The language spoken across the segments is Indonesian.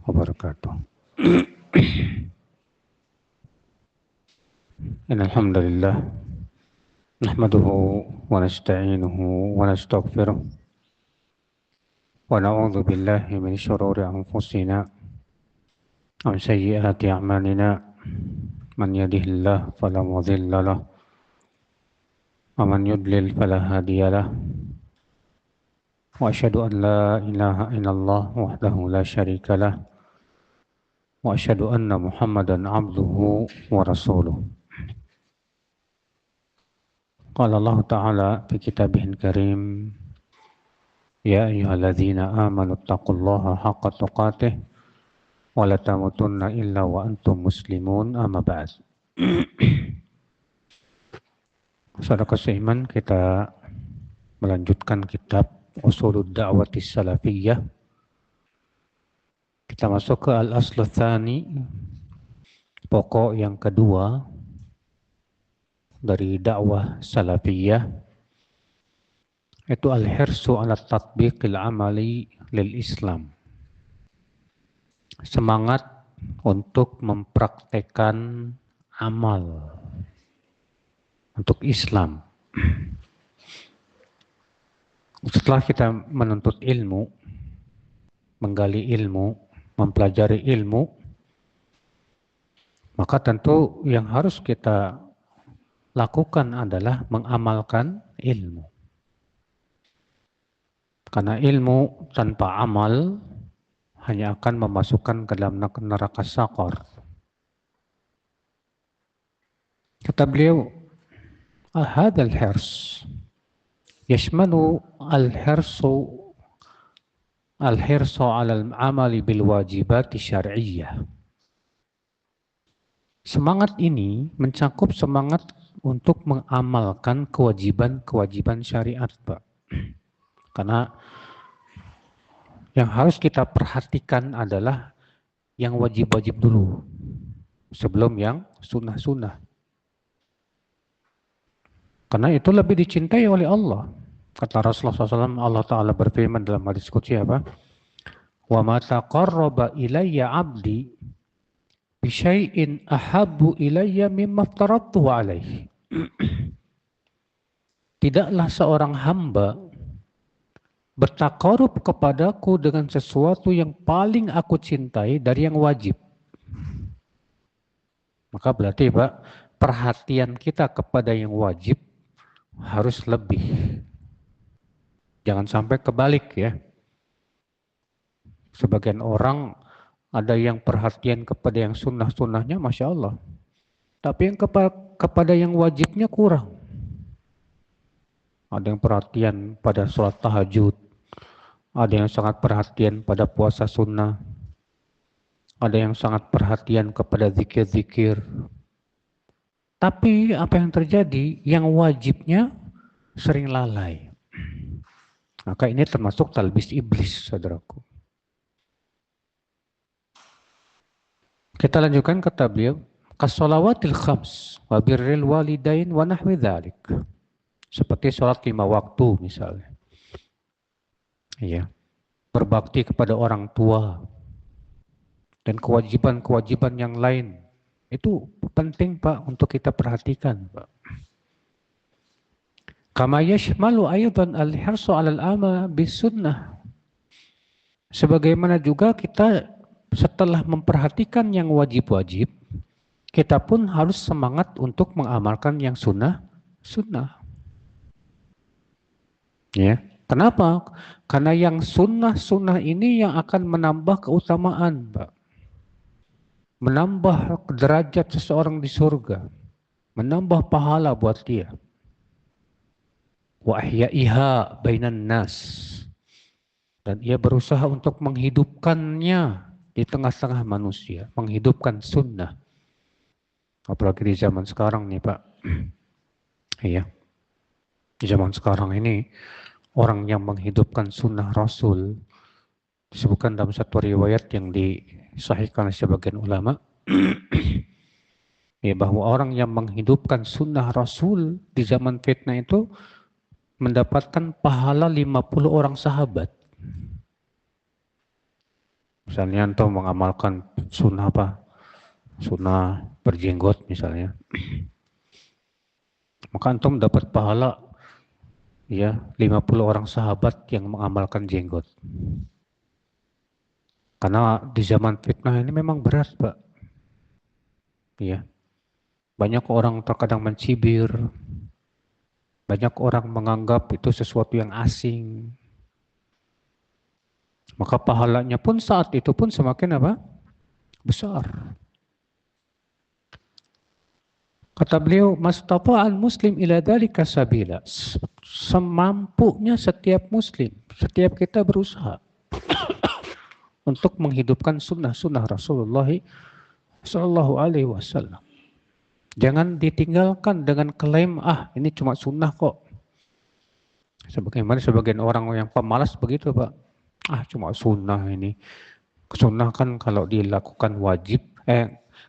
wabarakatuh. Innal hamdalillah nahmaduhu wa nasta'inuhu wa nastaghfiruh wa na'udzu billahi min shururi anfusina wa sayyiati a'malina. Man yahdihillahu fala mudilla lahu wa man yudlil fala hadiya lahu. Wa asyhadu an la ilaha illallah wahdahu la syarika lah wa asyhadu anna Muhammadan abduhu wa rasuluh. Qala Allah Ta'ala fi kitabihil karim, ya ayyuhalladzina amanu taqullaha haqqa tuqatih wa la tamutunna illa wa antum muslimun, amma ba'd. Saudara seiman, kita melanjutkan kitab Ushulud Da'watis Salafiyyah. Kita masuk ke al-aslu tsani, pokok yang kedua dari dakwah salafiyah, itu al-hirsu ala tatbiqil amali lil Islam. Semangat untuk mempraktekkan amal untuk Islam. Setelah kita menuntut ilmu, menggali ilmu, mempelajari ilmu, maka tentu yang harus kita lakukan adalah mengamalkan ilmu. Karena ilmu tanpa amal hanya akan memasukkan ke dalam neraka saqar. Kata beliau, hadzal hirs yashmalu al-hirsu ala al-amali bil wajibati syar'iyyah. Semangat ini mencakup semangat untuk mengamalkan kewajiban-kewajiban syariat, Pak. Karena yang harus kita perhatikan adalah yang wajib-wajib dulu sebelum yang sunnah-sunnah. Karena itu lebih dicintai oleh Allah. Kata Rasulullah SAW, Allah Ta'ala berfirman dalam hadis qudsi apa? Wa ma taqarraba ilayya 'abdi bi syai'in ahabbu ilayya mimma aftaradtu 'alaihi. Tidaklah seorang hamba bertakarub kepadaku dengan sesuatu yang paling aku cintai dari yang wajib. Maka berarti, Pak, perhatian kita kepada yang wajib harus lebih. Jangan sampai kebalik ya. Sebagian orang ada yang perhatian kepada yang sunnah-sunnahnya, Masya Allah. Tapi yang kepada yang wajibnya kurang. Ada yang perhatian pada sholat tahajud. Ada yang sangat perhatian pada puasa sunnah. Ada yang sangat perhatian kepada zikir-zikir. Tapi apa yang terjadi? Yang wajibnya sering lalai. Maka ini termasuk talbis iblis, saudaraku. Kita lanjutkan kata beliau, kasolawatil khams wa birril walidain wa nahwi dzalik. Seperti sholat 5 waktu misalnya. Iya. Berbakti kepada orang tua dan kewajiban-kewajiban yang lain. Itu penting, Pak, untuk kita perhatikan, Pak. Kama yashmalu aydan al-hirsu 'alal amal bis sunnah. Sebagaimana juga kita setelah memperhatikan yang wajib-wajib, kita pun harus semangat untuk mengamalkan yang sunnah. Ya, kenapa? Karena yang sunnah ini yang akan menambah keutamaan, Pak. Menambah derajat seseorang di surga. Menambah pahala buat dia. Wa ahyaiha bainan nas. Dan ia berusaha untuk menghidupkannya di tengah-tengah manusia. Menghidupkan sunnah. Apalagi di zaman sekarang nih, Pak. Iya. Di zaman sekarang ini, orang yang menghidupkan sunnah Rasul, disebutkan dalam satu riwayat yang disahihkan oleh sebagian ulama, ya, bahwa orang yang menghidupkan sunnah Rasul di zaman fitnah itu mendapatkan pahala 50 orang sahabat. Misalnya antum mengamalkan sunnah apa? Sunnah berjenggot misalnya. Maka antum dapat pahala ya 50 orang sahabat yang mengamalkan jenggot. Karena di zaman fitnah ini memang berat, Pak. Ya. Banyak orang terkadang mencibir, banyak orang menganggap itu sesuatu yang asing. Maka pahalanya pun saat itu pun semakin apa? Besar. Kata beliau, mastata'al muslim ila dzalika sabila. Semampunya setiap muslim, setiap kita berusaha untuk menghidupkan sunnah-sunnah Rasulullah Sallallahu Alaihi Wasallam. Jangan ditinggalkan dengan klaim, ini cuma sunnah kok. Sebagaimana sebagian orang yang pemalas begitu, Pak. Cuma sunnah ini. Sunnah kan kalau dilakukan wajib,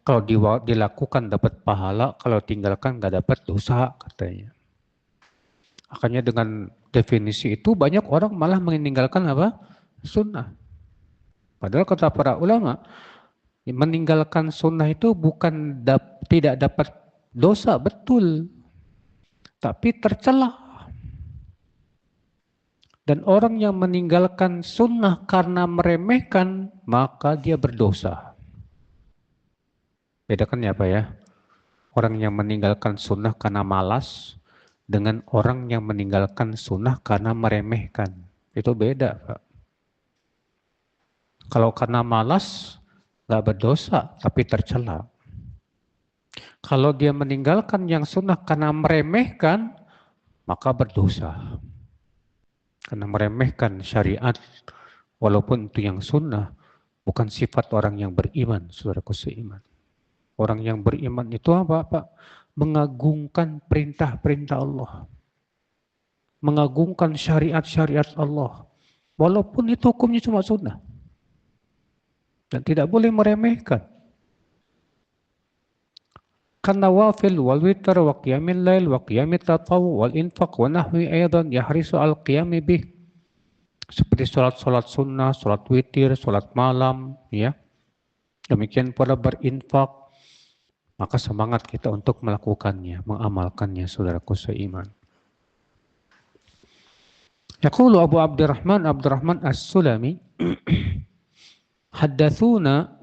kalau dilakukan dapat pahala, kalau tinggalkan nggak dapat dosa katanya. Akhirnya dengan definisi itu banyak orang malah meninggalkan apa? Sunnah. Padahal kata para ulama, meninggalkan sunnah itu bukan tidak dapat dosa, betul. Tapi tercela. Dan orang yang meninggalkan sunnah karena meremehkan, maka dia berdosa. Bedakan ya Pak ya. Orang yang meninggalkan sunnah karena malas, dengan orang yang meninggalkan sunnah karena meremehkan. Itu beda Pak. Kalau karena malas, gak berdosa, tapi tercela. Kalau dia meninggalkan yang sunnah karena meremehkan, maka berdosa. Karena meremehkan syariat, walaupun itu yang sunnah, bukan sifat orang yang beriman, saudaraku seiman. Orang yang beriman itu apa, Pak? Mengagungkan perintah-perintah Allah. Mengagungkan syariat-syariat Allah. Walaupun itu hukumnya cuma sunnah. Dan tidak boleh meremehkan. Karena wafil wal witar wa qiyamil lail wa qiyamit tatawu wal infaq wa nahwi aydan yahrisu al qiyami bih. Seperti sholat sunnah, sholat witir, sholat malam, ya. Demikian pula berinfak, maka semangat kita untuk melakukannya, mengamalkannya, saudaraku seiman. Yaqulu Abu Abdurrahman As-Sulami, haddatsuna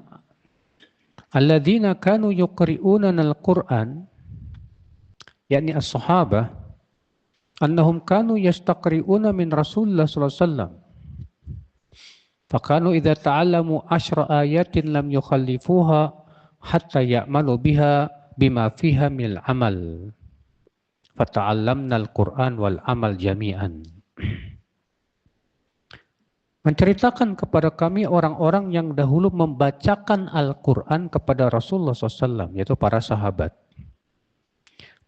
alladzina kanu yuqri'unana al-Qur'an, yakni as-sahabah, annahum kanu yastaqri'una min Rasulullah sallallahu alaihi wasallam. Fakanu idza ta'allamu 10 ayatin lam yukhallifuha hatta ya'malu biha bima fiha minal amal. Fata'allamna al-Qur'an wal amal jami'an. Menceritakan kepada kami orang-orang yang dahulu membacakan Al-Quran kepada Rasulullah SAW, yaitu para sahabat.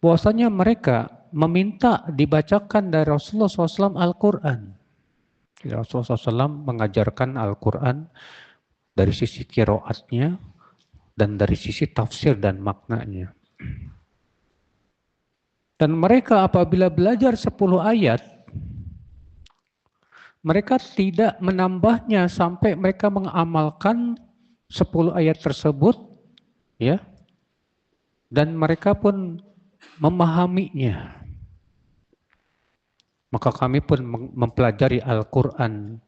Bahwasanya mereka meminta dibacakan dari Rasulullah SAW Al-Quran. Rasulullah SAW mengajarkan Al-Quran dari sisi qiraatnya dan dari sisi tafsir dan maknanya. Dan mereka apabila belajar 10 ayat, mereka tidak menambahnya sampai mereka mengamalkan 10 ayat tersebut, ya. Dan mereka pun memahaminya. Maka kami pun mempelajari Al-Quran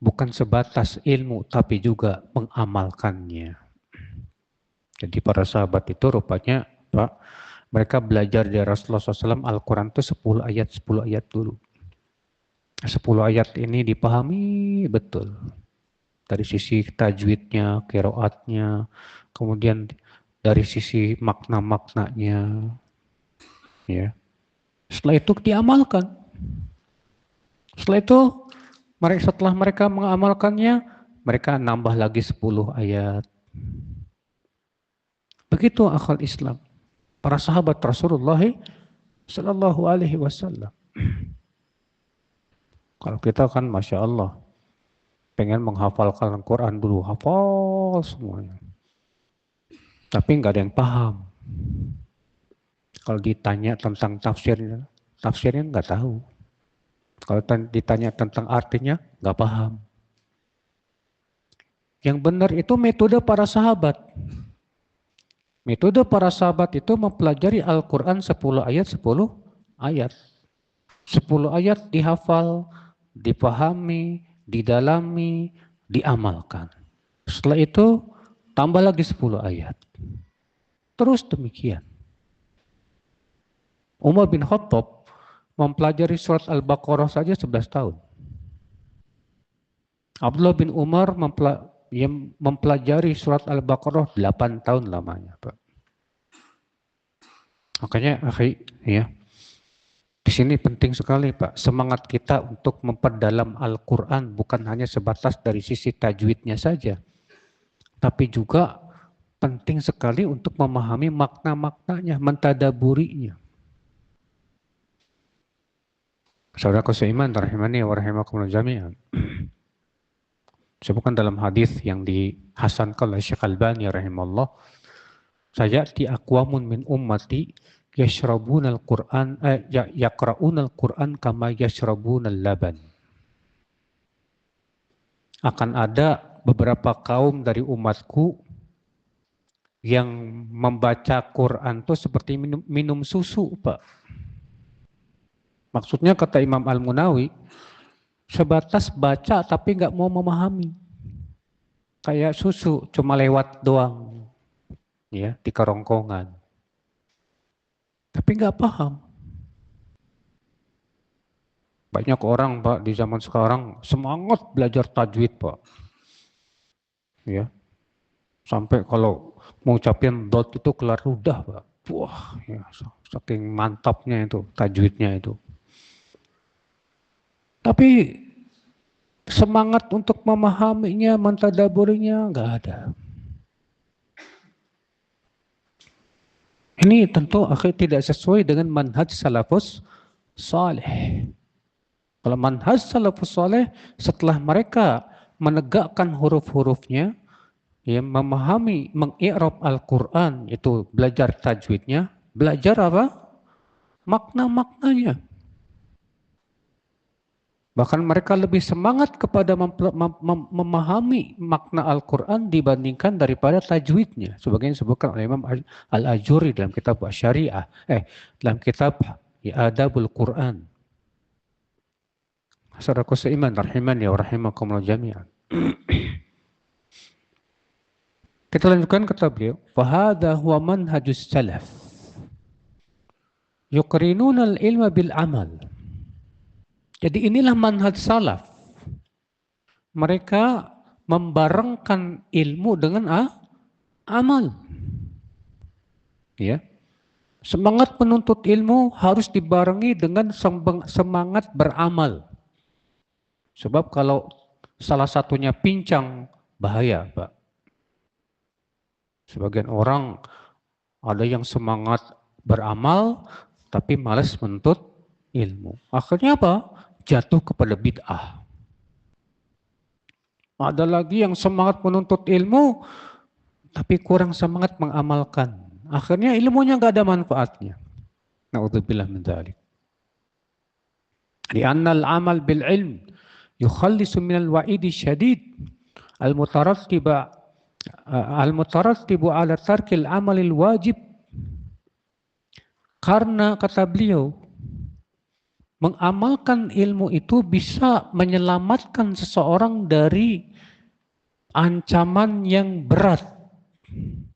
bukan sebatas ilmu, tapi juga mengamalkannya. Jadi para sahabat itu rupanya, Pak, mereka belajar dari Rasulullah SAW Al-Quran itu 10 ayat dulu. 10 ayat ini dipahami betul. Dari sisi tajwidnya, qiraatnya, kemudian dari sisi makna-maknanya. Ya. Setelah itu diamalkan. Setelah itu, setelah mereka mengamalkannya, mereka nambah lagi 10 ayat. Begitu akal Islam. Para sahabat Rasulullah Sallallahu Alaihi Wasallam. Kalau kita kan Masya Allah, pengen menghafalkan Al-Quran dulu, hafal semuanya. Tapi nggak ada yang paham. Kalau ditanya tentang tafsirnya nggak tahu. Kalau ditanya tentang artinya, nggak paham. Yang benar itu metode para sahabat. Metode para sahabat itu mempelajari Al-Quran 10 ayat, 10 ayat. 10 ayat dihafal, dipahami, didalami, diamalkan. Setelah itu tambah lagi 10 ayat. Terus demikian. Umar bin Khattab mempelajari surat Al-Baqarah saja 11 tahun. Abdullah bin Umar mempelajari surat Al-Baqarah 8 tahun lamanya, Pak. Makanya, ya, di sini penting sekali, Pak, semangat kita untuk memperdalam Al-Quran bukan hanya sebatas dari sisi tajwidnya saja, tapi juga penting sekali untuk memahami makna-maknanya, mentadaburinya. Saudaraku seiman, rahimani wa rahimakumullah jami'an. Sebutkan dalam hadis yang dihasankan oleh Syekh Albani rahimahullah, sayati aqwamun min ummati yashrabunal Qur'an yaqra'unal Qur'an kama yashrabunal laban. Akan ada beberapa kaum dari umatku yang membaca Quran itu seperti minum susu, Pak. Maksudnya kata Imam Al-Munawi, sebatas baca tapi nggak mau memahami. Kayak susu, cuma lewat doang, ya, di kerongkongan. Tapi nggak paham. Banyak orang, Pak, di zaman sekarang semangat belajar tajwid, Pak. Ya, sampai kalau mau ucapin dot itu kelar ludah, Pak. Wah, ya, saking mantapnya itu tajwidnya itu. Tapi semangat untuk memahaminya, mentadaburinya nggak ada. Ini tentu akhirnya tidak sesuai dengan manhaj salafus saleh. Kalau manhaj salafus saleh, setelah mereka menegakkan huruf-hurufnya, ya, memahami, mengi'rab Al-Quran, itu belajar tajwidnya, belajar apa? Makna-maknanya. Bahkan mereka lebih semangat kepada memahami makna Al-Quran dibandingkan daripada tajwidnya. Sebagaimana disebutkan oleh Imam Al-Ajuri dalam kitab Syariah, dalam kitab Adabul Quran. Saudaraku seiman, rahimani wa rahimakumullah jami'an. Kita lanjutkan kata beliau, fahadha huwa manhajus salaf yuqrinuna al-ilma bil amal. Jadi inilah manhaj salaf. Mereka membarengkan ilmu dengan amal. Ya. Semangat menuntut ilmu harus dibarengi dengan semangat beramal. Sebab kalau salah satunya pincang, bahaya, Pak. Sebagian orang ada yang semangat beramal, tapi malas menuntut ilmu. Akhirnya apa? Jatuh kepada bid'ah. Ada lagi yang semangat menuntut ilmu, tapi kurang semangat mengamalkan. Akhirnya ilmunya nggak ada manfaatnya. Na'udzubillah min dzalik. Li'anna al-amal bil ilm yukhallisu min al-wa'idi syadid al-mutarattibu ala tarkil amalil wajib. Karena kata beliau, mengamalkan ilmu itu bisa menyelamatkan seseorang dari ancaman yang berat.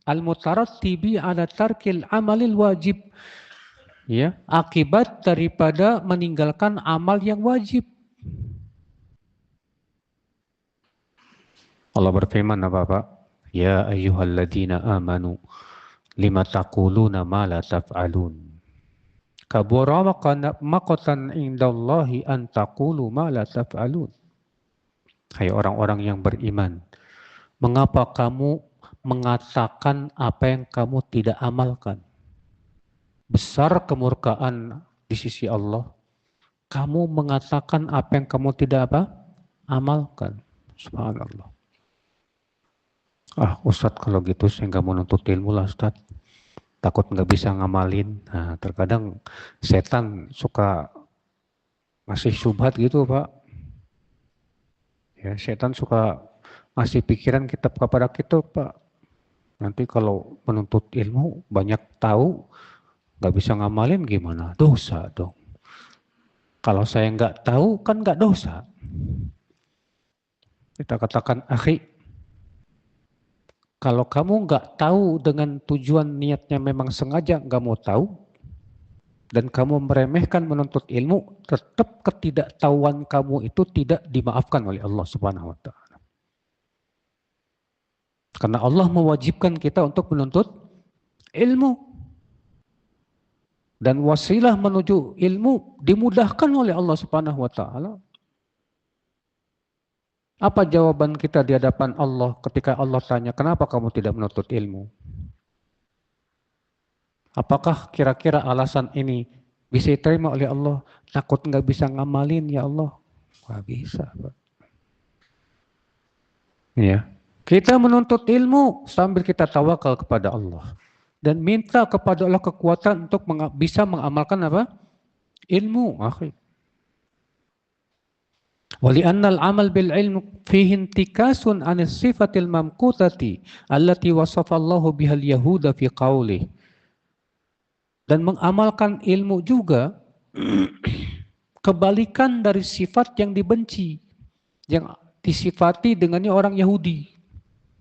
Al-mutarattibi ala tarkil amalil wajib. Ya, akibat daripada meninggalkan amal yang wajib. Allah berfirman apa, Pak? Ya ayyuhalladzina amanu lima taquluna ma la taf'alun. Kabura maqatan indallahi an taqulu ma la taf'alun. Hai orang-orang yang beriman, mengapa kamu mengatakan apa yang kamu tidak amalkan? Besar kemurkaan di sisi Allah. Kamu mengatakan apa yang kamu tidak amalkan. Subhanallah. Ustadz, kalau gitu saya nggak mau nuntut ilmu lah, Ustadz. Takut nggak bisa ngamalin. Nah, terkadang setan suka ngasih syubhat gitu, Pak. Ya, setan suka Masih pikiran kitab kepada kita, Pak. Nanti kalau menuntut ilmu banyak tahu, nggak bisa ngamalin gimana? Dosa dong. Kalau saya nggak tahu kan nggak dosa. Kita katakan, akhi, kalau kamu nggak tahu dengan tujuan niatnya memang sengaja nggak mau tahu, dan kamu meremehkan menuntut ilmu, tetap ketidaktahuan kamu itu tidak dimaafkan oleh Allah Subhanahu wa Ta'ala. Karena Allah mewajibkan kita untuk menuntut ilmu. Dan wasilah menuju ilmu dimudahkan oleh Allah Subhanahu wa Ta'ala. Apa jawaban kita di hadapan Allah ketika Allah tanya, kenapa kamu tidak menuntut ilmu? Apakah kira-kira alasan ini bisa diterima oleh Allah? Takut nggak bisa ngamalin ya Allah? Nggak bisa, Pak. Ya. Kita menuntut ilmu sambil kita tawakal kepada Allah. Dan minta kepada Allah kekuatan untuk bisa mengamalkan apa? Ilmu. ولأن العمل بالعلم فيه انتكاس عن الصفة الممقوتة التي وصف الله بها اليهود في قوله. Dan mengamalkan ilmu juga kebalikan dari sifat yang dibenci, yang disifati dengannya orang Yahudi.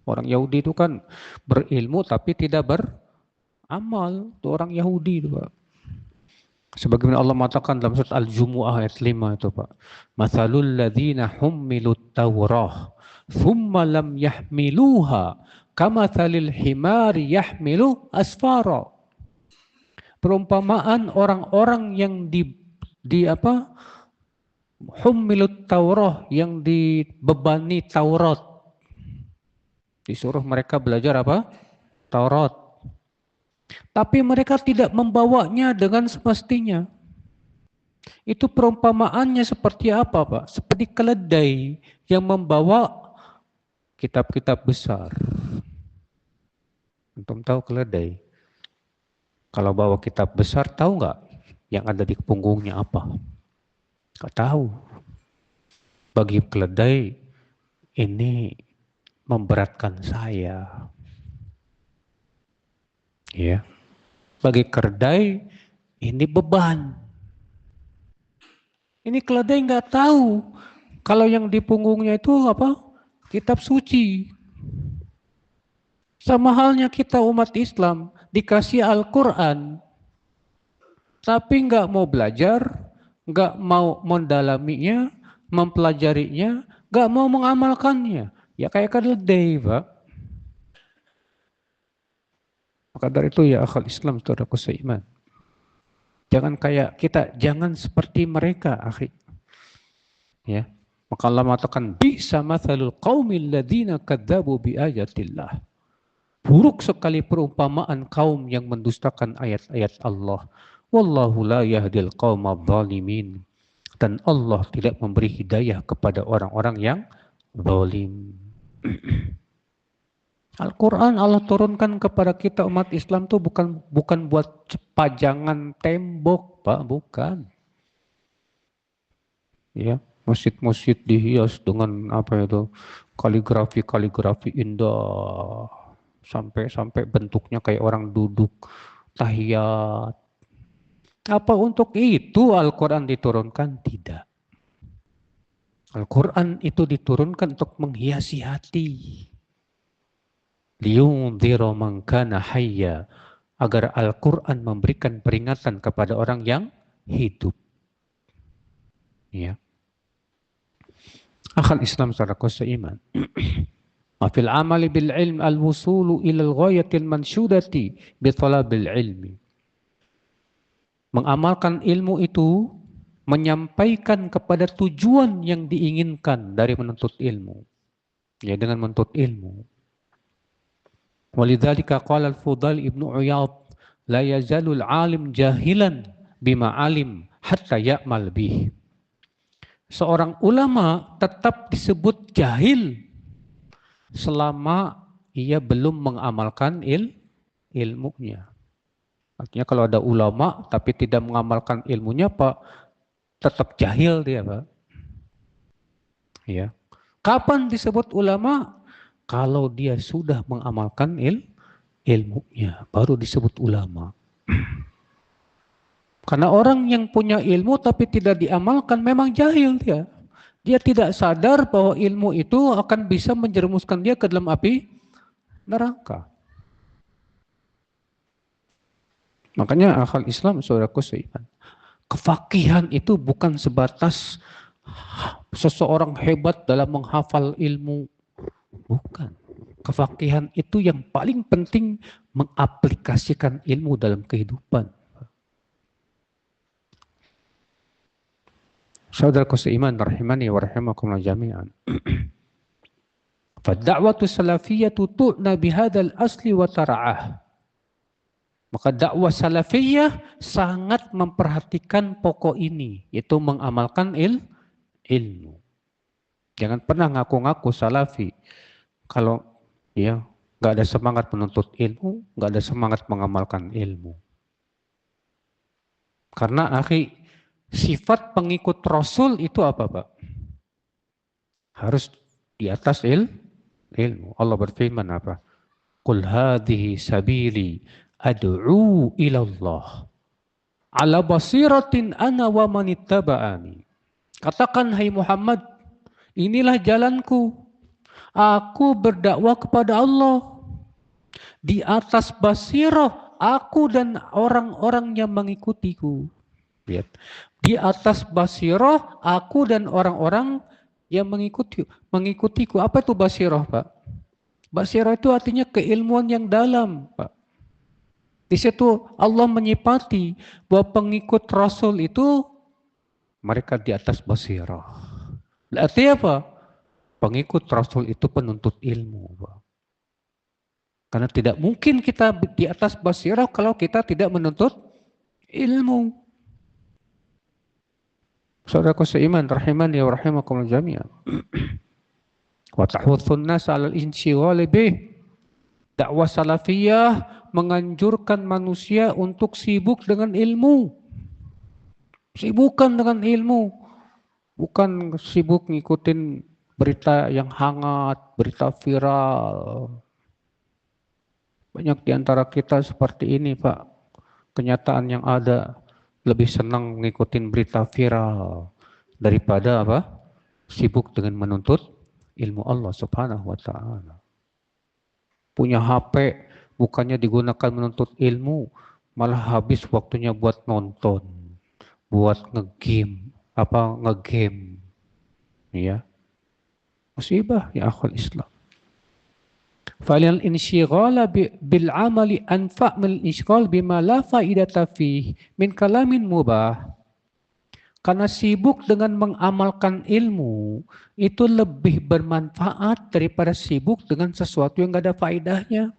Orang Yahudi itu kan berilmu tapi tidak beramal. Itu orang Yahudi itu, Pak. Sebagaimana Allah mengatakan dalam surat Al-Jumu'ah ayat 5 itu, Pak. Mathalul ladzina hummilut tawrah thumma lam yahmiluha kamathalil himari yahmilu asfara. Perumpamaan orang-orang yang hummilut tawrah, yang dibebani Taurat. Disuruh mereka belajar apa? Taurat. Tapi mereka tidak membawanya dengan semestinya. Itu perumpamaannya seperti apa, Pak? Seperti keledai yang membawa kitab-kitab besar. Antum tahu keledai? Kalau bawa kitab besar, tahu nggak yang ada di punggungnya apa? Nggak tahu. Bagi keledai, ini memberatkan saya. Ya. Bagi keledai, ini beban. Ini keledai nggak tahu kalau yang di punggungnya itu apa? Kitab suci. Sama halnya kita umat Islam dikasih Al-Quran, tapi nggak mau belajar, nggak mau mendalaminya, mempelajarinya, nggak mau mengamalkannya. Ya kayak keledai, Pak. Maka dari itu ya akhal Islam, saudaraku seiman. Jangan kayak kita, jangan seperti mereka, akhi. Ya. Maka Allah mengatakan bi'sa mathalul qaumil ladzina kadzdzabu biayatillah. Buruk sekali perumpamaan kaum yang mendustakan ayat-ayat Allah. Wallahu la yahdil qaumadz zalimin. Dan Allah tidak memberi hidayah kepada orang-orang yang zalim. Al-Quran Allah turunkan kepada kita umat Islam tuh bukan buat pajangan tembok, Pak, bukan. Ya, masjid-masjid dihias dengan apa itu, kaligrafi indah, sampai bentuknya kayak orang duduk tahiyat. Apa untuk itu Al-Quran diturunkan? Tidak. Al-Quran itu diturunkan untuk menghiasi hati. Liyundzira man kana hayya, agar Al-Quran memberikan peringatan kepada orang yang hidup. Ya. Akhal Islam saudaraku seiman. Fil amali bil ilm al-wusulu ila al-ghayatil mansyudati bi talabil ilmi. Mengamalkan ilmu itu menyampaikan kepada tujuan yang diinginkan dari menuntut ilmu. Ya, dengan menuntut ilmu. Walidzalika qala al-Fudail ibnu Iyad, la yazalul alim jahilan bima alim hatta ya'mal bih. Seorang ulama tetap disebut jahil selama ia belum mengamalkan ilmunya. Artinya kalau ada ulama tapi tidak mengamalkan ilmunya, Pak, tetap jahil dia, Pak. Ya. Kapan disebut ulama? kalau dia sudah mengamalkan ilmunya, baru disebut ulama. Karena orang yang punya ilmu tapi tidak diamalkan memang jahil dia. Dia tidak sadar bahwa ilmu itu akan bisa menjerumuskan dia ke dalam api neraka. Makanya akal Islam, saudaraku seiman, kefakihan itu bukan sebatas seseorang hebat dalam menghafal ilmu. Bukan. Kefakihan itu yang paling penting mengaplikasikan ilmu dalam kehidupan. Saudaraku seiman, rahimani wa rahimakumullah jami'an. Fad-da'watu salafiyatu tu'na bihadzal asli wa tara'ah. Maka dakwah salafiyah sangat memperhatikan pokok ini, yaitu mengamalkan ilmu. Jangan pernah ngaku-ngaku salafi kalau ya nggak ada semangat menuntut ilmu, nggak ada semangat mengamalkan ilmu. Karena akhi, sifat pengikut Rasul itu apa, Pak? Harus di atas ilmu. Allah berfirman apa? Qul hadhihi sabili ad'u ila Allah ala basiratin ana wa manittaba'ani. Katakan hai Muhammad, inilah jalanku. Aku berdakwah kepada Allah di atas basirah aku dan orang-orang yang mengikutiku. Lihat. Di atas basirah aku dan orang-orang yang mengikutiku. Apa itu basirah, Pak? Basirah itu artinya keilmuan yang dalam, Pak. Di situ Allah menyipati bahwa pengikut Rasul itu mereka di atas basirah. Berarti apa? Pengikut Rasul itu penuntut ilmu, Pak. Karena tidak mungkin kita di atas basirah kalau kita tidak menuntut ilmu. Saudaraku seiman, rahimani wa rahimakumullah jami'an. Wa tahutsun nas 'alal insyighali bih. Dakwah salafiyah menganjurkan manusia untuk sibuk dengan ilmu. Sibukkan dengan ilmu. Bukan sibuk ngikutin berita yang hangat, berita viral. Banyak di antara kita seperti ini, Pak. Kenyataan yang ada lebih senang ngikutin berita viral daripada apa? Sibuk dengan menuntut ilmu Allah Subhanahu wa taala. Punya HP bukannya digunakan menuntut ilmu, malah habis waktunya buat nonton, buat ngegame, ya. Musibah ya akhul Islam. Falil insyighala bil amali anfa' min insyghal bima la faidata fih min kalamin mubah. Karena sibuk dengan mengamalkan ilmu itu lebih bermanfaat daripada sibuk dengan sesuatu yang gak ada faedahnya.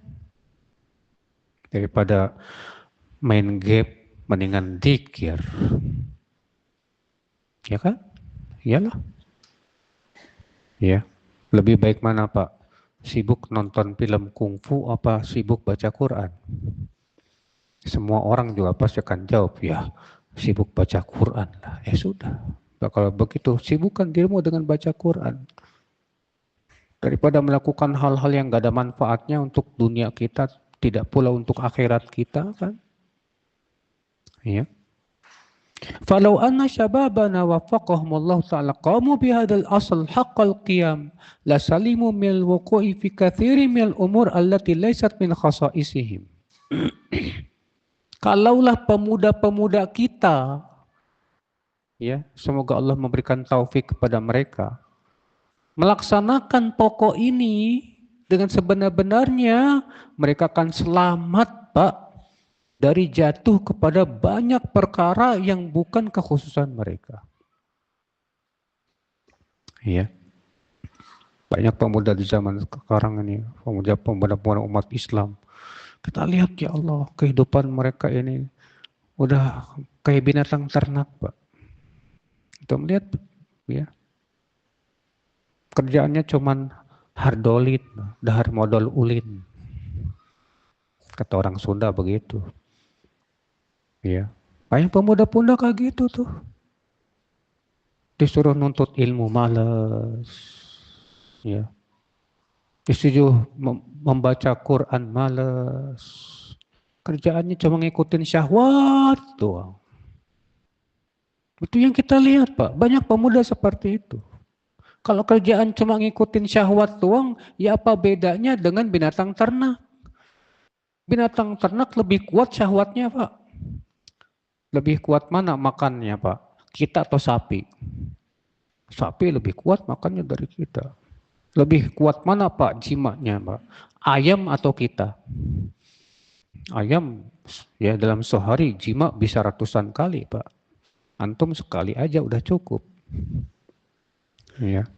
Daripada main game, mendingan dzikir. Ya kan? Iyalah. Ya. Lebih baik mana, Pak? Sibuk nonton film kungfu apa sibuk baca Quran? Semua orang juga pasti akan jawab, ya sibuk baca Quran lah. Sudah. Nah, kalau begitu sibukkan dirimu dengan baca Quran. Daripada melakukan hal-hal yang gak ada manfaatnya untuk dunia kita, tidak pula untuk akhirat kita kan. Ya. Falau anna syababana wafaqahumullah ta'ala qamu bihadzal asal haqqal qiyam la salimu mil wuqu'i fi katsirin minal umur allati laysat min khasaisihim. Kalaulah pemuda-pemuda kita, ya, semoga Allah memberikan taufik kepada mereka, melaksanakan pokok ini dengan sebenar-benarnya, mereka akan selamat, Pak, dari jatuh kepada banyak perkara yang bukan kekhususan mereka. Ya. Banyak pemuda di zaman sekarang ini, pemuda-pemuda umat Islam. Kita lihat ya Allah, kehidupan mereka ini udah kayak binatang ternak, Pak. Kita melihat, ya. Kerjaannya cuman hardolit, dahar modal ulin. Kata orang Sunda begitu. Ya. Banyak pemuda-pemuda kayak gitu tuh. Disuruh nuntut ilmu malas. Ya. Disuruh membaca Quran malas. Kerjaannya cuma ngikutin syahwat doang. Itu yang kita lihat, Pak. Banyak pemuda seperti itu. Kalau kerjaan cuma ngikutin syahwat doang, ya apa bedanya dengan binatang ternak? Binatang ternak lebih kuat syahwatnya, Pak. Lebih kuat mana makannya, Pak? Kita atau sapi? Sapi lebih kuat makannya dari kita. Lebih kuat mana, Pak, jimatnya, Pak? Ayam atau kita? Ayam ya dalam sehari jima bisa ratusan kali, Pak. Antum sekali aja udah cukup. Ya.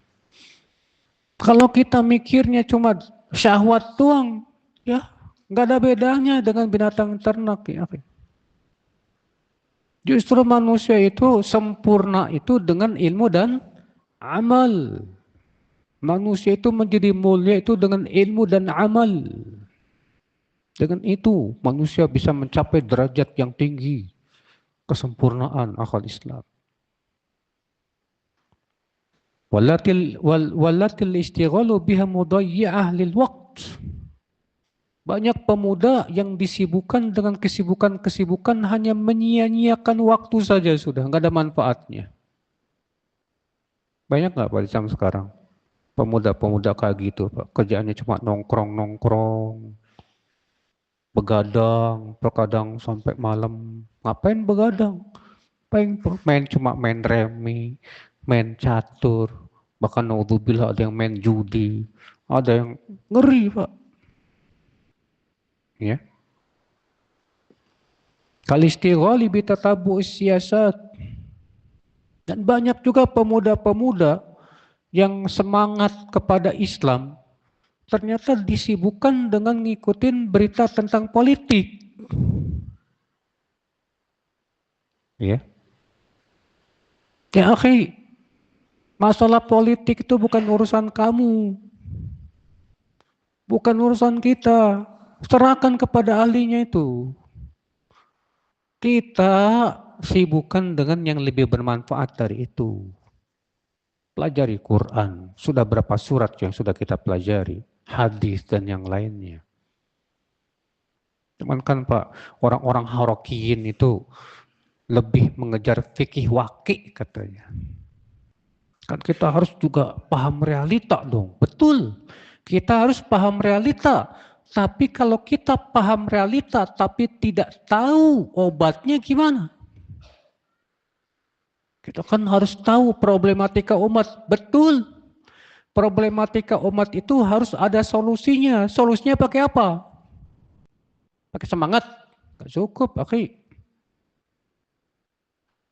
Kalau kita mikirnya cuma syahwat doang, ya nggak ada bedanya dengan binatang ternak, ya. Justru manusia itu sempurna itu dengan ilmu dan amal. Manusia itu menjadi mulia itu dengan ilmu dan amal. Dengan itu manusia bisa mencapai derajat yang tinggi, kesempurnaan akal Islam. Walatil istighalu biha mudayyi'ah lil waqt. Banyak pemuda yang disibukkan dengan kesibukan-kesibukan hanya menyia-nyiakan waktu saja sudah, nggak ada manfaatnya. Banyak nggak Pak di zaman sekarang? Pemuda-pemuda kayak gitu Pak, kerjaannya cuma nongkrong-nongkrong, begadang, terkadang sampai malam. Ngapain begadang? Cuma main remi, main catur, bahkan naudzubillah ada yang main judi, ada yang ngeri Pak. Ya. Kalistighali bitatabu siasat. Dan banyak juga pemuda-pemuda yang semangat kepada Islam ternyata disibukkan dengan ngikutin berita tentang politik. Ya. Ya akhi, masalah politik itu bukan urusan kamu. Bukan urusan kita. Serahkan kepada ahlinya itu. Kita sibukkan dengan yang lebih bermanfaat dari itu. Pelajari Quran. Sudah berapa surat yang sudah kita pelajari? Hadis dan yang lainnya. Cuman kan Pak, orang-orang Harokiyin itu lebih mengejar fikih waki katanya. Kan kita harus juga paham realita dong. Betul. Kita harus paham realita. Tapi kalau kita paham realita tapi tidak tahu obatnya gimana? Kita kan harus tahu problematika umat. Betul. Problematika umat itu harus ada solusinya. Solusinya pakai apa? Pakai semangat? Gak cukup, akhi.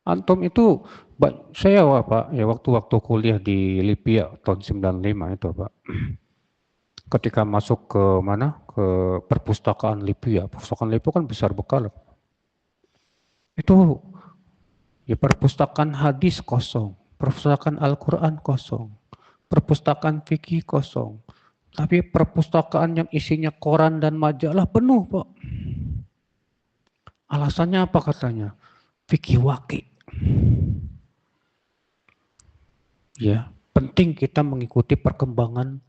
Antum itu, saya Pak, ya waktu kuliah di Libya tahun 95 itu Pak. Ketika masuk ke mana? Ke perpustakaan Libya. Perpustakaan Libya kan besar bekal. Itu ya perpustakaan hadis kosong, perpustakaan Al-Quran kosong, perpustakaan fikih kosong. Tapi perpustakaan yang isinya koran dan majalah penuh Pak. Alasannya apa katanya? Fikih waki. Ya, penting kita mengikuti perkembangan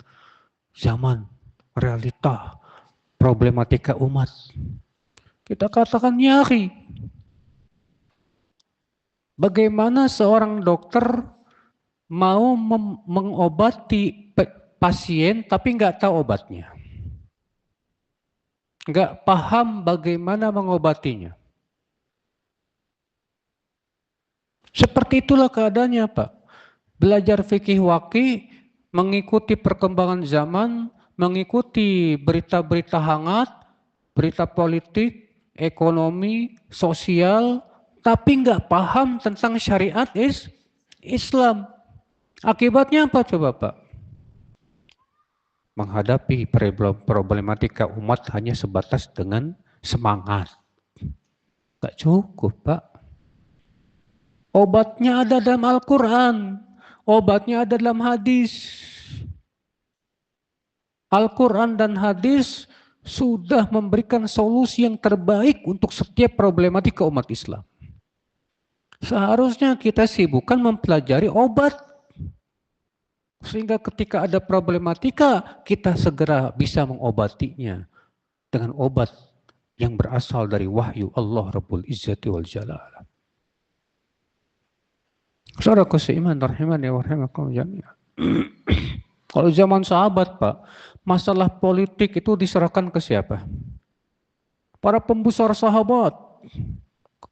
zaman, realita, problematika umat. Kita katakan nyari. Bagaimana seorang dokter mau mengobati pasien tapi nggak tahu obatnya. Nggak paham bagaimana mengobatinya. Seperti itulah keadaannya Pak. Belajar fikih waki, mengikuti perkembangan zaman, mengikuti berita-berita hangat, berita politik, ekonomi, sosial, tapi nggak paham tentang syariat Islam. Akibatnya apa coba Pak? Menghadapi problematika umat hanya sebatas dengan semangat. Nggak cukup Pak. Obatnya ada dalam Al-Quran. Obatnya ada dalam hadis. Al-Quran dan hadis sudah memberikan solusi yang terbaik untuk setiap problematika umat Islam. Seharusnya kita sibukkan mempelajari obat. Sehingga ketika ada problematika, kita segera bisa mengobatinya dengan obat yang berasal dari wahyu Allah Rabbul Izzati wal Jalal. Saudaraku seiman, rahimani wa rahimakum jami'an. Kalau zaman sahabat, Pak, masalah politik itu diserahkan ke siapa? Para pembesar sahabat,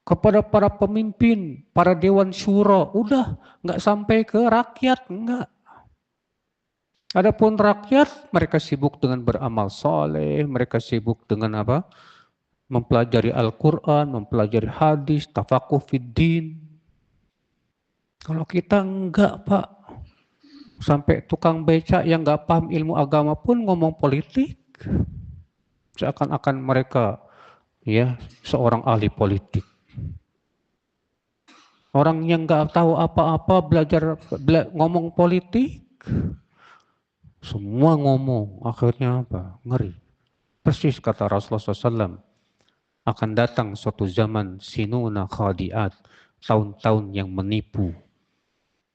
kepada para pemimpin, para dewan syuro, udah nggak sampai ke rakyat, enggak. Adapun rakyat, mereka sibuk dengan beramal soleh, mereka sibuk dengan apa? Mempelajari Al-Quran, mempelajari hadis, tafakuh fiddin. Kalau kita enggak, Pak, sampai tukang becak yang nggak paham ilmu agama pun ngomong politik, seakan-akan mereka ya seorang ahli politik. Orang yang nggak tahu apa-apa ngomong politik, semua ngomong, akhirnya apa? Ngeri. Persis kata Rasulullah SAW, akan datang suatu zaman sinuna khadiat, tahun-tahun yang menipu.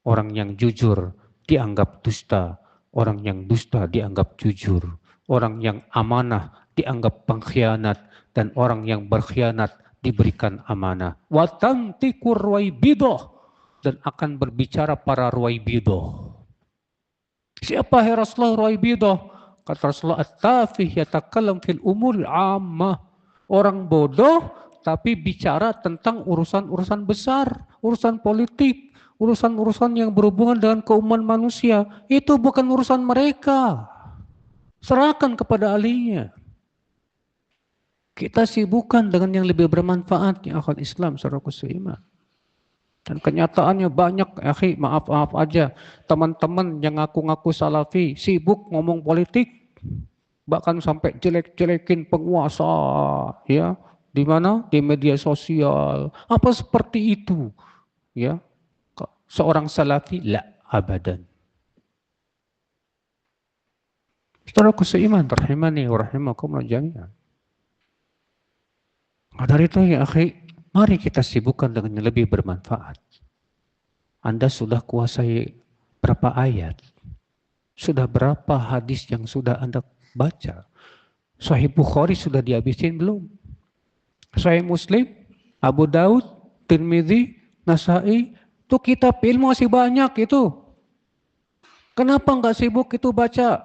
Orang yang jujur dianggap dusta, orang yang dusta dianggap jujur, orang yang amanah dianggap pengkhianat, dan orang yang berkhianat diberikan amanah. Watantikur ruwaibidah, dan akan berbicara para ruwaibidah. Siapa ya Rasulullah ruwaibidah? Kata Rasulullah, at-tafih yatakallam fil umur ammah. Orang bodoh tapi bicara tentang urusan-urusan besar, urusan politik, urusan-urusan yang berhubungan dengan keumuman manusia. Itu bukan urusan mereka. Serahkan kepada ahlinya. Kita sibukkan dengan yang lebih bermanfaat, ya akhwat Islam, saudaraku seiman. Dan kenyataannya banyak, akhi, maaf aja, teman-teman yang ngaku-ngaku salafi sibuk ngomong politik, bahkan sampai jelek-jelekin penguasa, ya, di mana? Di media sosial. Apa seperti itu? Ya, seorang salafi la abadan. Saudaraku seiman, rahimani wa rahimakumullah jami'an. Dari itu ya akhi, mari kita sibukkan dengan yang lebih bermanfaat. Anda sudah kuasai berapa ayat? Sudah berapa hadis yang sudah Anda baca? Sahih Bukhari sudah dihabisin belum? Sahih Muslim, Abu Daud, Tirmidzi, Nasai, itu kitab ilmu masih banyak itu. Kenapa nggak sibuk itu baca?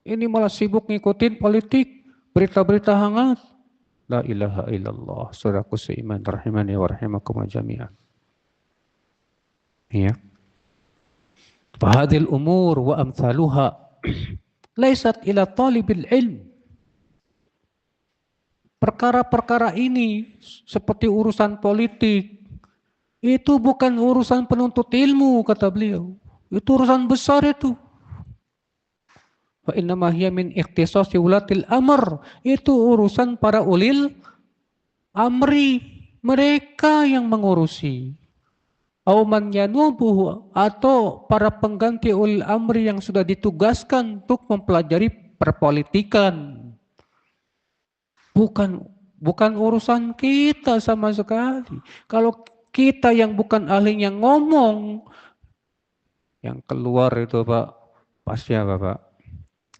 Ini malah sibuk ngikutin politik, berita-berita hangat. La ilaha illallah, saudaraku seiman, rahimani wa rahimakumullah jami'an. Ya. Fahadil umur wa amthaluha laisat ila talibil ilm. Perkara-perkara ini seperti urusan politik, itu bukan urusan penuntut ilmu, kata beliau. Itu urusan besar itu. Fa innama hiya min ikhtisasi ulatil amr. Itu urusan para ulil amri. Mereka yang mengurusi. Auman yanubuhu, atau para pengganti ulil amri yang sudah ditugaskan untuk mempelajari perpolitikan. Bukan urusan kita sama sekali. Kalau kita yang bukan ahlinya ngomong, yang keluar itu Pak, pasti apa Pak?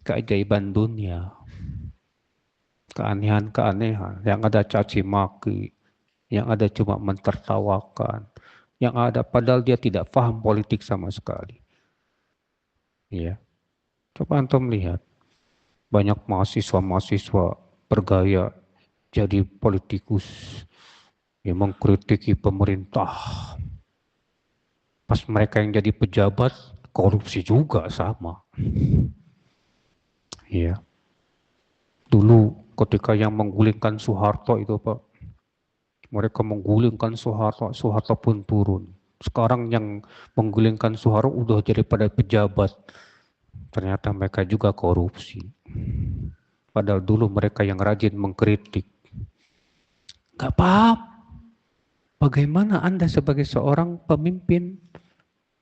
Keajaiban dunia, keanehan-keanehan, yang ada caci maki, yang ada cuma mentertawakan, yang ada padahal dia tidak paham politik sama sekali. Ya, coba antum lihat, banyak mahasiswa bergaya jadi politikus, yang mengkritiki pemerintah. Pas mereka yang jadi pejabat, korupsi juga sama. Ya. Dulu ketika yang menggulingkan Soeharto itu Pak, mereka menggulingkan Soeharto, Soeharto pun turun. Sekarang yang menggulingkan Soeharto udah jadi pada pejabat. Ternyata mereka juga korupsi. Padahal dulu mereka yang rajin mengkritik. Gak paham. Bagaimana Anda sebagai seorang pemimpin,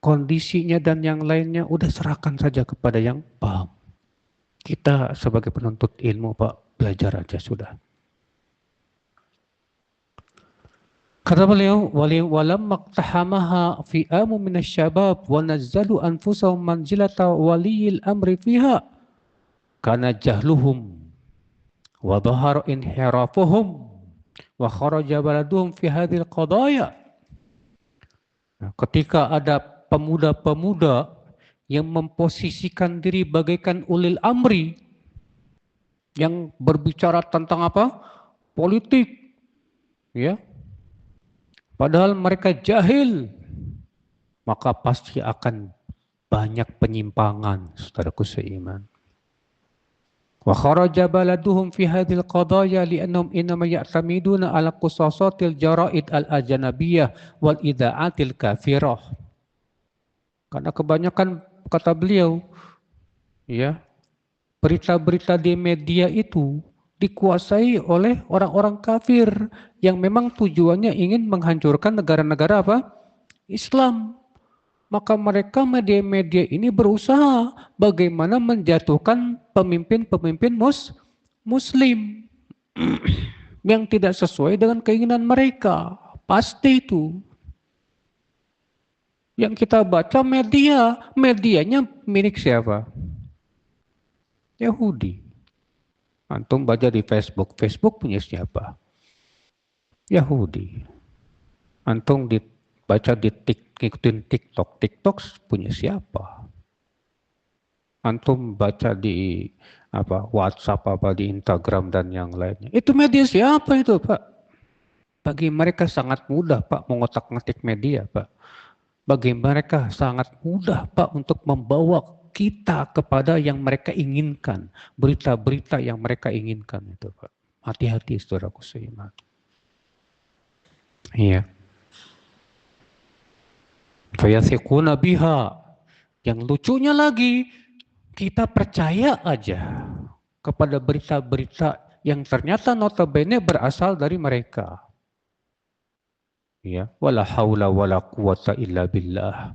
kondisinya dan yang lainnya udah serahkan saja kepada yang paham. Kita sebagai penuntut ilmu Pak, belajar aja sudah. Kata beliau, walam maktahamaha fi amu minasyabab wa nazzalu anfusahum manzilata waliyil amri fiha kana jahluhum wa dhahara inhirafuhum wa kharaja baladuhum fi hadhil qadaya. Ketika ada pemuda-pemuda yang memposisikan diri bagaikan ulil amri, yang berbicara tentang apa? Politik, ya. Padahal mereka jahil, maka pasti akan banyak penyimpangan, saudaraku seiman. Wa kharaja baladuhum fi hadhil qadaya li'annahum innama ya'tamiduna ala qusasatil jara'id al-ajnabiyyah wal ida'atil kafirah. Karena kebanyakan, kata beliau, ya, berita-berita di media itu dikuasai oleh orang-orang kafir yang memang tujuannya ingin menghancurkan negara-negara apa? Islam. Maka mereka media-media ini berusaha bagaimana menjatuhkan pemimpin-pemimpin muslim yang tidak sesuai dengan keinginan mereka. Pasti itu. Yang kita baca medianya milik siapa? Yahudi. Antum baca di Facebook punya siapa? Yahudi. Antum baca ikutin TikTok punya siapa? Antum baca di WhatsApp, di Instagram dan yang lainnya. Itu media siapa itu, Pak? Bagi mereka sangat mudah, Pak, mengotak-ngatik media, Pak. Bagi mereka sangat mudah, Pak, untuk membawa kita kepada yang mereka inginkan. Berita-berita yang mereka inginkan itu, Pak. Hati-hati, saudaraku seiman. Iya. Fayathiquna biha. Yang lucunya lagi, kita percaya aja kepada berita-berita yang ternyata notabene berasal dari mereka. Ya, wala haula wala quwata illa billah.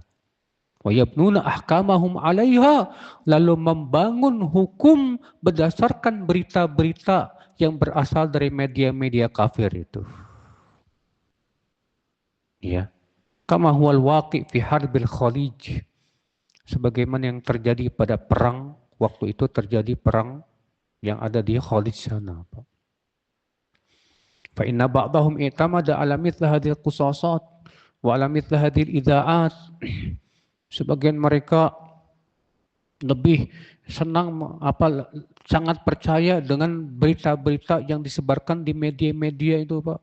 Wa yabnuna ahkamahum 'alaiha, lalu membangun hukum berdasarkan berita-berita yang berasal dari media-media kafir itu. Ya. Kama huwal waqi' fi harbil Khalij. Sebagaimana yang terjadi pada perang, waktu itu terjadi perang yang ada di Khalij sana, Pak. Fa inna ba'dahum i'tamada ala mithla hadhil qusasat wa ala mithla hadhil ida'at. Sebagian mereka lebih senang sangat percaya dengan berita-berita yang disebarkan di media-media itu, Pak.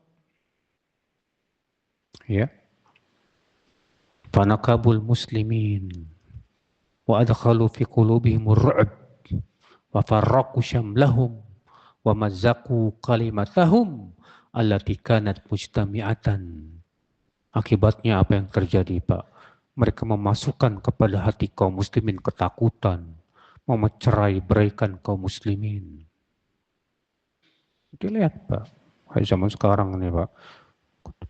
Ya. Fanakabul muslimin wa adkhalu fi qulubihimur ru'b wa farraqu syamlahum wa mazzaku kalimatahum allati kanat mujtami'atan. Akibatnya apa yang terjadi, Pak? Mereka memasukkan kepada hati kaum muslimin ketakutan, memencerai-beraikan kaum muslimin. Dilihat, Pak, zaman sekarang ini, Pak,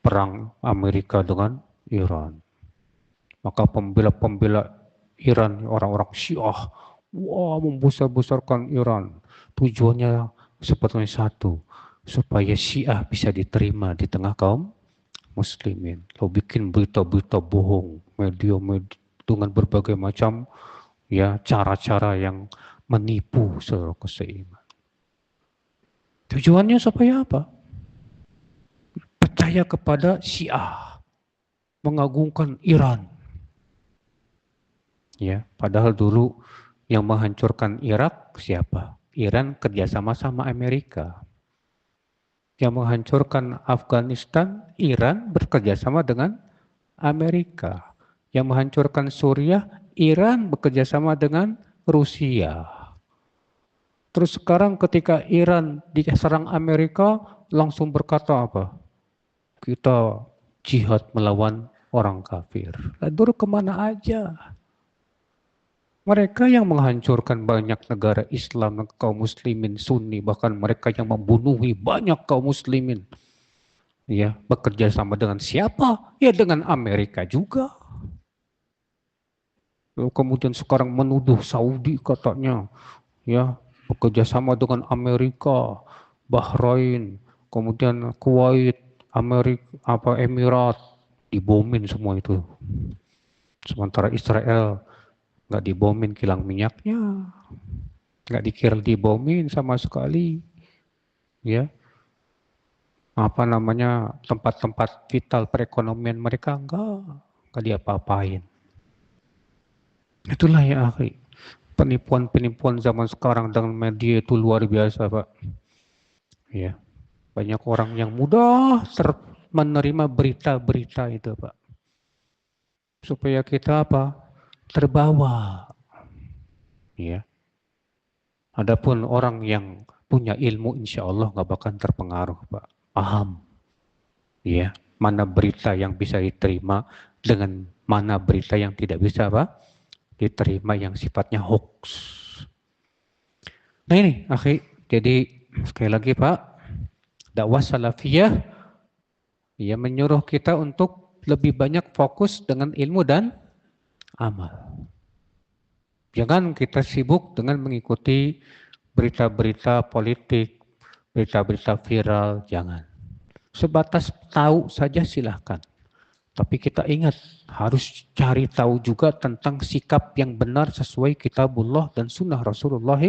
perang Amerika dengan Iran. Maka pembela-pembela Iran, orang-orang Syiah, membesar-besarkan Iran. Tujuannya sebetulnya satu, supaya Syiah bisa diterima di tengah kaum muslimin. Lalu bikin berita-berita bohong, media dengan berbagai macam cara-cara yang menipu saudara seiman. Tujuannya supaya apa? Percaya kepada Syiah, mengagungkan Iran. Ya, padahal dulu yang menghancurkan Irak siapa? Iran kerjasama sama Amerika. Yang menghancurkan Afghanistan, Iran bekerjasama dengan Amerika. Yang menghancurkan Suriah, Iran bekerjasama dengan Rusia. Terus sekarang ketika Iran diserang Amerika, langsung berkata apa? Kita jihad melawan orang kafir. Lalu kemana aja? Mereka yang menghancurkan banyak negara Islam, kaum muslimin Sunni, bahkan mereka yang membunuhi banyak kaum muslimin. Ya, bekerja sama dengan siapa? Ya dengan Amerika juga. Kemudian sekarang menuduh Saudi katanya, ya, bekerja sama dengan Amerika, Bahrain, kemudian Kuwait, Emirat dibomin semua itu. Sementara Israel nggak dibomin kilang minyaknya, nggak dikira dibomin sama sekali, ya. Tempat-tempat vital perekonomian mereka nggak diapa-apain. Itulah ya akhi, penipuan-penipuan zaman sekarang dengan media itu luar biasa Pak. Ya, banyak orang yang mudah menerima berita-berita itu Pak. Supaya kita apa? Terbawa. Ya. Adapun orang yang punya ilmu insya Allah nggak bakal terpengaruh Pak. Paham. Ya. Mana berita yang bisa diterima dengan mana berita yang tidak bisa Pak diterima yang sifatnya hoax. Nah ini akhi, jadi sekali lagi Pak, dakwah salafiyah ya menyuruh kita untuk lebih banyak fokus dengan ilmu dan amal. Jangan kita sibuk dengan mengikuti berita-berita politik, berita-berita viral, jangan. Sebatas tahu saja silahkan. Tapi kita ingat, harus cari tahu juga tentang sikap yang benar sesuai kitabullah dan sunnah Rasulullah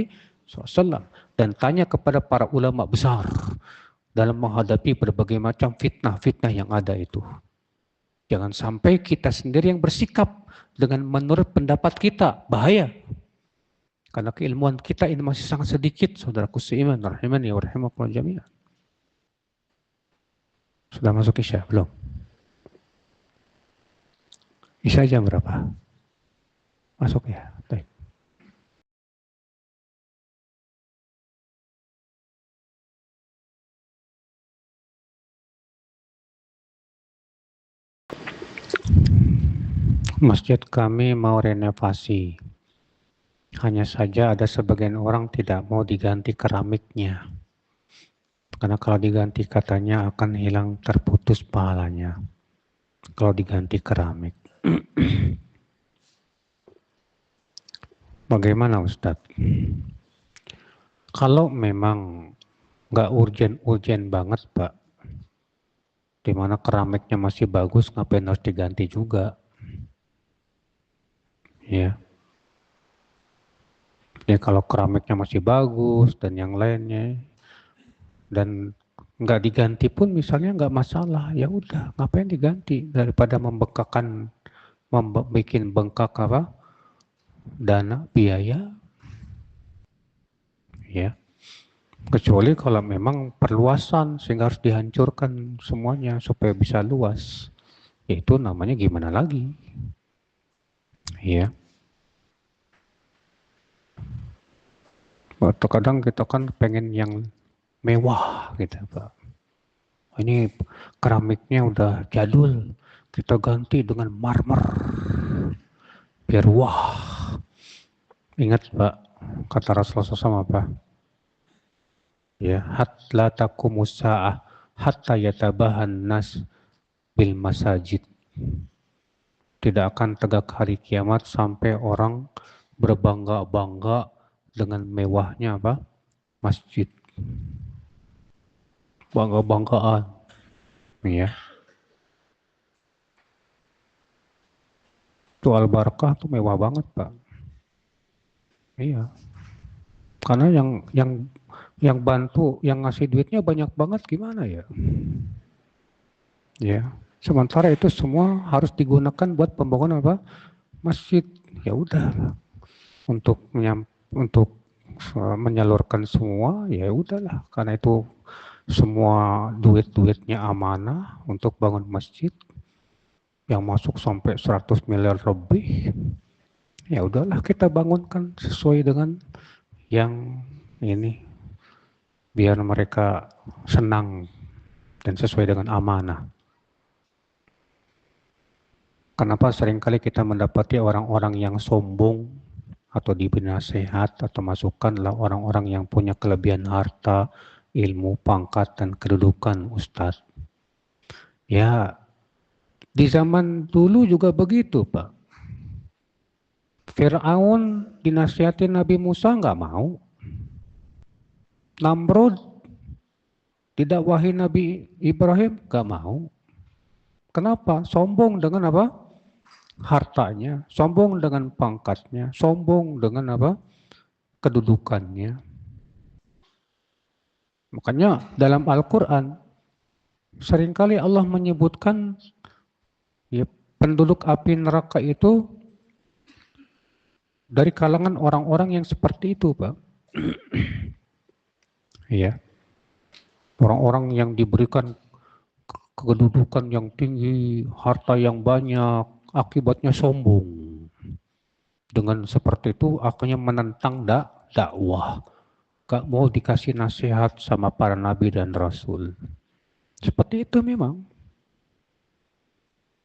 SAW. Dan tanya kepada para ulama besar dalam menghadapi berbagai macam fitnah-fitnah yang ada itu. Jangan sampai kita sendiri yang bersikap dengan menurut pendapat kita, bahaya. Karena keilmuan kita ini masih sangat sedikit, saudaraku seiman, rahimani wa rahimakumullah jami'an. Sudah masuk Isya? Belum? Isya jam berapa? Masuk ya? Baik. Masjid kami mau renovasi. Hanya saja ada sebagian orang tidak mau diganti keramiknya. Karena kalau diganti katanya akan hilang terputus pahalanya. Kalau diganti keramik. Bagaimana Ustadz? Kalau memang nggak urgen banget Pak, di mana keramiknya masih bagus, ngapain harus diganti juga? Ya. Ya kalau keramiknya masih bagus dan yang lainnya, dan nggak diganti pun misalnya nggak masalah, ya udah ngapain diganti daripada bikin bengkak apa dana biaya, ya. Kecuali kalau memang perluasan sehingga harus dihancurkan semuanya supaya bisa luas, itu namanya gimana lagi, ya. Terkadang kita kan pengen yang mewah gitu Pak. Ini keramiknya udah jadul, kita ganti dengan marmer biar wah. Ingat Pak, kata Rasulullah SAW apa? Ya, la taqumus sa'ah hatta yatabahan nas bil masajid. Tidak akan tegak hari kiamat sampai orang berbangga-bangga dengan mewahnya apa? Masjid. Bangga-banggaan. Ya. Itu Al-Barakah tuh mewah banget, Pak. Iya. Karena yang bantu, yang ngasih duitnya banyak banget gimana ya? Ya. Sementara itu semua harus digunakan buat pembangunan apa? Masjid. Ya udah. Untuk menyalurkan semua, ya udahlah. Karena itu semua duit-duitnya amanah untuk bangun masjid yang masuk sampai 100 miliar lebih. Ya udahlah kita bangunkan sesuai dengan yang ini biar mereka senang dan sesuai dengan amanah. Kenapa seringkali kita mendapati orang-orang yang sombong atau diberi nasihat atau masukanlah orang-orang yang punya kelebihan harta, ilmu, pangkat, dan kedudukan Ustadz. Ya, di zaman dulu juga begitu Pak. Fir'aun dinasihatin Nabi Musa nggak mau. Namrud Didakwahi Nabi Ibrahim, gak mau. Kenapa? Sombong dengan apa? Hartanya, sombong dengan pangkatnya, sombong dengan apa? Kedudukannya. Makanya dalam Al-Quran, seringkali Allah menyebutkan ya, penduduk api neraka itu dari kalangan orang-orang yang seperti itu, Pak. Iya. Orang-orang yang diberikan kedudukan yang tinggi, harta yang banyak, akibatnya sombong. Dengan seperti itu akhirnya menentang dakwah. Gak mau dikasih nasihat sama para nabi dan rasul. Seperti itu memang.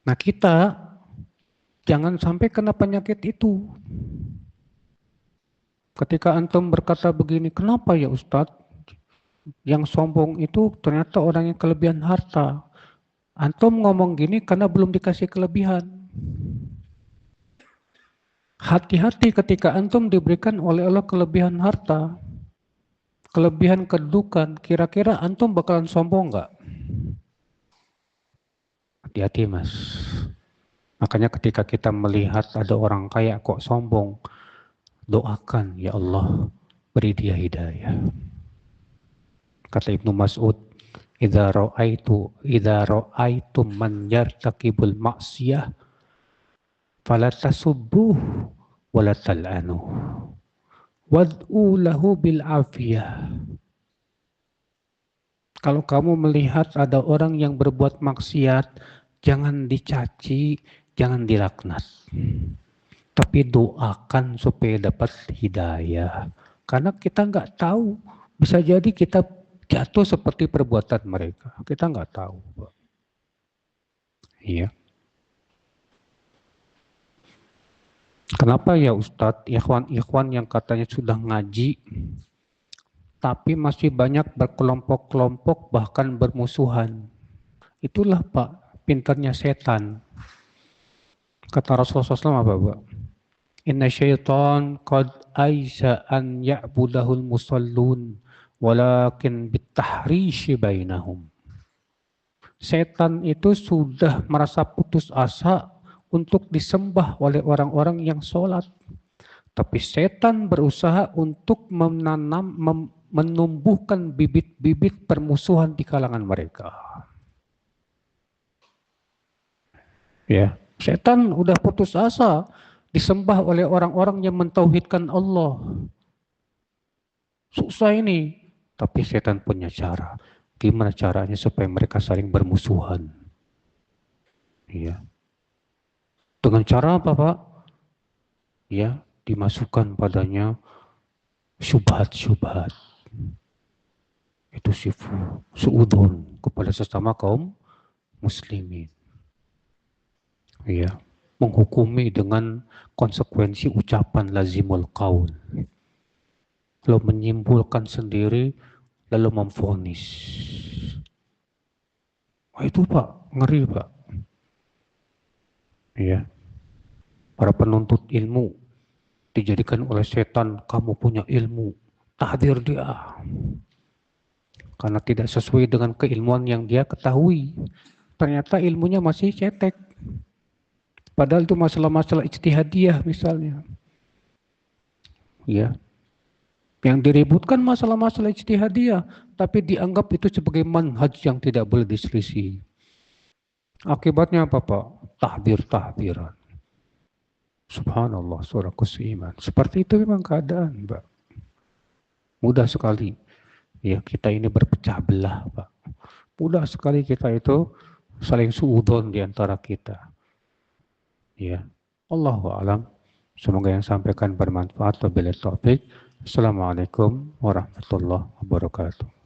Nah kita jangan sampai kena penyakit itu. Ketika antum berkata begini, kenapa ya Ustadz? Yang sombong itu ternyata orang yang kelebihan harta. Antum ngomong gini karena belum dikasih kelebihan. Hati-hati ketika antum diberikan oleh Allah kelebihan harta, kelebihan kedudukan, kira-kira antum bakalan sombong nggak? Hati-hati mas. Makanya ketika kita melihat ada orang kaya kok sombong, doakan ya Allah beri dia hidayah. Kata Ibnu Mas'ud, idza ra'aitum man yartakibul ma'siyah fala tasubbuh wala tal'anu wad'u lahu bil afiyah. Kalau kamu melihat ada orang yang berbuat maksiat, jangan dicaci, jangan dilaknat. Tapi doakan supaya dapat hidayah. Karena kita nggak tahu, bisa jadi kita jatuh seperti perbuatan mereka. Kita nggak tahu. Iya. Kenapa ya Ustadz, ikhwan-ikhwan yang katanya sudah ngaji, tapi masih banyak berkelompok-kelompok bahkan bermusuhan. Itulah Pak, pintarnya setan. Kata Rasulullah SAW apa Pak? Inna syaitan qad aisa an ya'budahul musallun walakin bitahrishi bainahum. Setan itu sudah merasa putus asa untuk disembah oleh orang-orang yang sholat. Tapi setan berusaha untuk menumbuhkan bibit-bibit permusuhan di kalangan mereka. Ya, setan udah putus asa disembah oleh orang-orang yang mentauhidkan Allah. Susah ini, tapi setan punya cara. Gimana caranya supaya mereka saling bermusuhan? Ya. Dengan cara apa, Pak? Ya, dimasukkan padanya syubhat-syubhat. Itu suudon kepada sesama kaum muslimin. Ya, menghukumi dengan konsekuensi ucapan lazimul qaul. Lalu menyimpulkan sendiri, lalu memvonis. Wah itu Pak, ngeri Pak. Ya, para penuntut ilmu dijadikan oleh setan, kamu punya ilmu, tahdir dia. Karena tidak sesuai dengan keilmuan yang dia ketahui. Ternyata ilmunya masih cetek. Padahal itu masalah-masalah ijtihadiyah misalnya. Ya. Yang diributkan masalah-masalah ijtihadiyah, tapi dianggap itu sebagai manhaj yang tidak boleh diselisih. Akibatnya apa Pak? Tahdir-tahdiran. Subhanallah, surah Iman. Seperti itu memang keadaan Pak. Mudah sekali. Ya kita ini berpecah belah Pak. Mudah sekali kita itu saling suudon di antara kita. Ya, Allahu a'lam. Semoga yang sampaikan bermanfaat. Wabillahi taufik. Assalamualaikum warahmatullahi wabarakatuh.